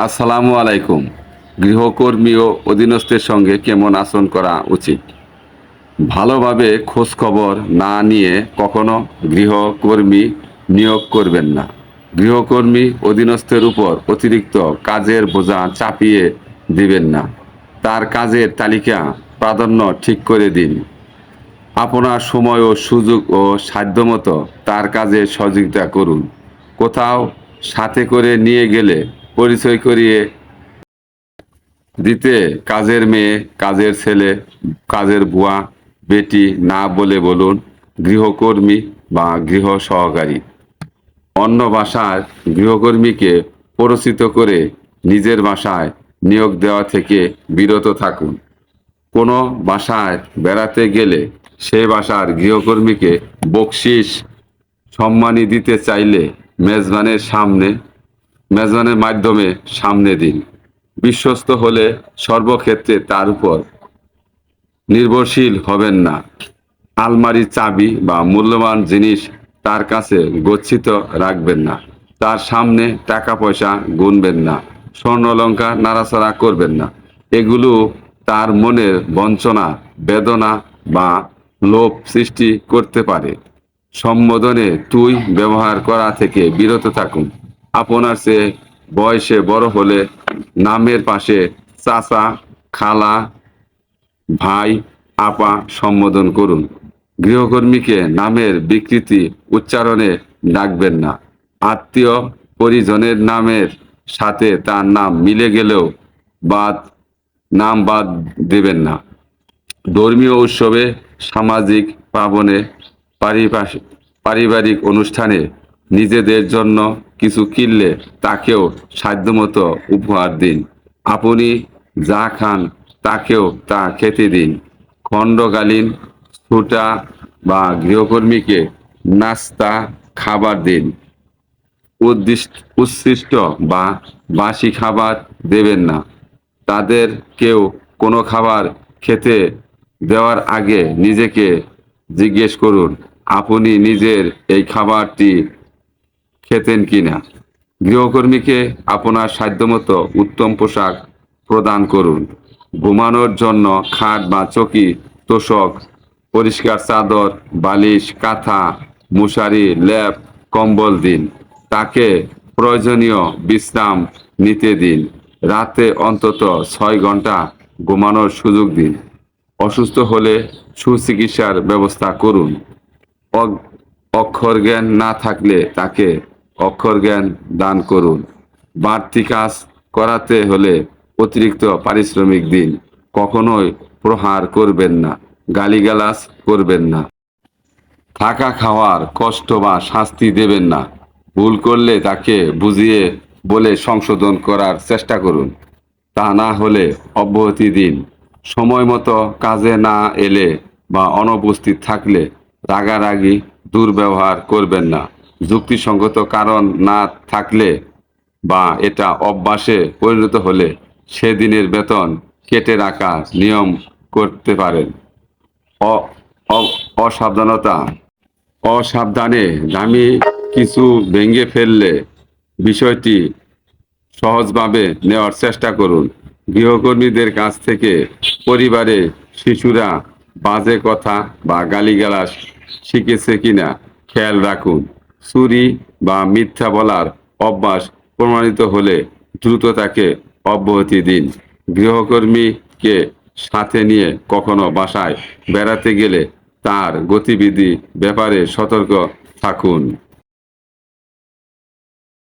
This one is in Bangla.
আসসালামু আলাইকুম। গৃহকর্মী ও অধীনস্থের সঙ্গে কেমন আচরণ করা উচিত? ভালোভাবে খোঁজখবর না নিয়ে কখনো গৃহকর্মী নিয়োগ করবেন না। গৃহকর্মী অধীনস্থের উপর অতিরিক্ত কাজের বোঝা চাপিয়ে দিবেন না। তার কাজের তালিকা প্রাধান্য ঠিক করে দিন। আপনার সময় ও সুযোগ ও সাধ্যমতো তার কাজে সহযোগিতা করুন। কোথাও সাথে করে নিয়ে গেলে পরিচয় করিয়ে দিতে কাজের মেয়ে, কাজের ছেলে, কাজের বুয়া, বেটি না বলে বলুন গৃহকর্মী বা গৃহ সহকারী। অন্য বাসার গৃহকর্মীকে পরিচিত করে নিজের বাসায় নিয়োগ দেওয়া থেকে বিরত থাকুন। কোনো বাসায় বেড়াতে গেলে সে বাসার গৃহকর্মীকে বকশিস সম্মানী দিতে চাইলে মেজবানের মাধ্যমে সামনে দিন। বিশ্বস্ত হলে সর্বক্ষেত্রে তার উপর নির্ভরশীল হবেন না। আলমারির চাবি বা মূল্যবান জিনিস তার কাছে গচ্ছিত রাখবেন না। তার সামনে টাকা পয়সা গুনবেন না। স্বর্ণলঙ্কার নাড়াচাড়া করবেন না। এগুলো তার মনের বঞ্চনা, বেদনা বা লোভ সৃষ্টি করতে পারে। সম্বোধনে তুই ব্যবহার করা থেকে বিরত থাকুন। আপনার চেয়ে বয়সে বড় হলে নামের পাশে চাচা, খালা, ভাই, আপা সম্বোধন করুন। গৃহকর্মীকে নামের বিকৃতি উচ্চারণে ডাকবেন না। আত্মীয় পরিজনের নামের সাথে তার নাম মিলে গেলেও বাদ বাদ দেবেন না। ধর্মীয় উৎসবে, সামাজিক পার্বণে, পারিবারিক অনুষ্ঠানে নিজেদের জন্য কিছু কিনলে তাকেও সাধ্যমতো উপহার দিন। আপনি যা খান তাকেও তা খেতে দিন। খণ্ডকালীন ছুটা বা গৃহকর্মীকে নাস্তা খাবার দিন। উচ্ছিষ্ট বা বাসি খাবার দেবেন না। তাদের কেউ কোনো খাবার খেতে দেওয়ার আগে নিজেকে জিজ্ঞেস করুন আপনি নিজের এই খাবারটি খেতেন কিনা। গৃহকর্মীকে আপনার সাধ্যমতো উত্তম পোশাক প্রদান করুন। ঘুমানোর জন্য খাট বা চৌকি, তোশক, পরিষ্কার চাদর, বালিশ, কাঁথা, মশারি, লেপ, কম্বল দিন। তাকে প্রয়োজনীয় বিশ্রাম নিতে দিন। রাতে অন্তত 6 ঘন্টা ঘুমানোর সুযোগ দিন। অসুস্থ হলে সুচিকিৎসার ব্যবস্থা করুন। অক্ষর জ্ঞান না থাকলে তাকে অক্ষর জ্ঞান দান করুন। বাড়তি কাজ করাতে হলে অতিরিক্ত পারিশ্রমিক দিন। কখনোই প্রহার করবেন না, গালিগালাজ করবেন না। থাকা খাওয়ার কষ্ট বা শাস্তি দেবেন না। ভুল করলে তাকে বুঝিয়ে বলে সংশোধন করার চেষ্টা করুন। তা না হলে অব্যাহতি দিন। সময় মতো কাজে না এলে বা অনুপস্থিত থাকলে রাগারাগি দুর্ব্যবহার করবেন না। যুক্তিসঙ্গত কারণ না থাকলে বা এটা অভ্যাসে পরিণত হলে সেদিনের বেতন কেটে রাখার নিয়ম করতে পারেন। অসাবধানতা অসাবধানে দামি কিছু ভেঙে ফেললে বিষয়টি সহজভাবে নেওয়ার চেষ্টা করুন। গৃহকর্মীদের কাছ থেকে পরিবারের শিশুরা বাজে কথা বা গালিগালাজ শিখেছে কিনা খেয়াল রাখুন। চুরি বা মিথ্যা বলার অভ্যাস প্রমাণিত হলে দ্রুত তাকে অব্যাহতি দিন। গৃহকর্মীকে সাথে নিয়ে কখনো বাসায় বেড়াতে গেলে তার গতিবিধি ব্যাপারে সতর্ক থাকুন।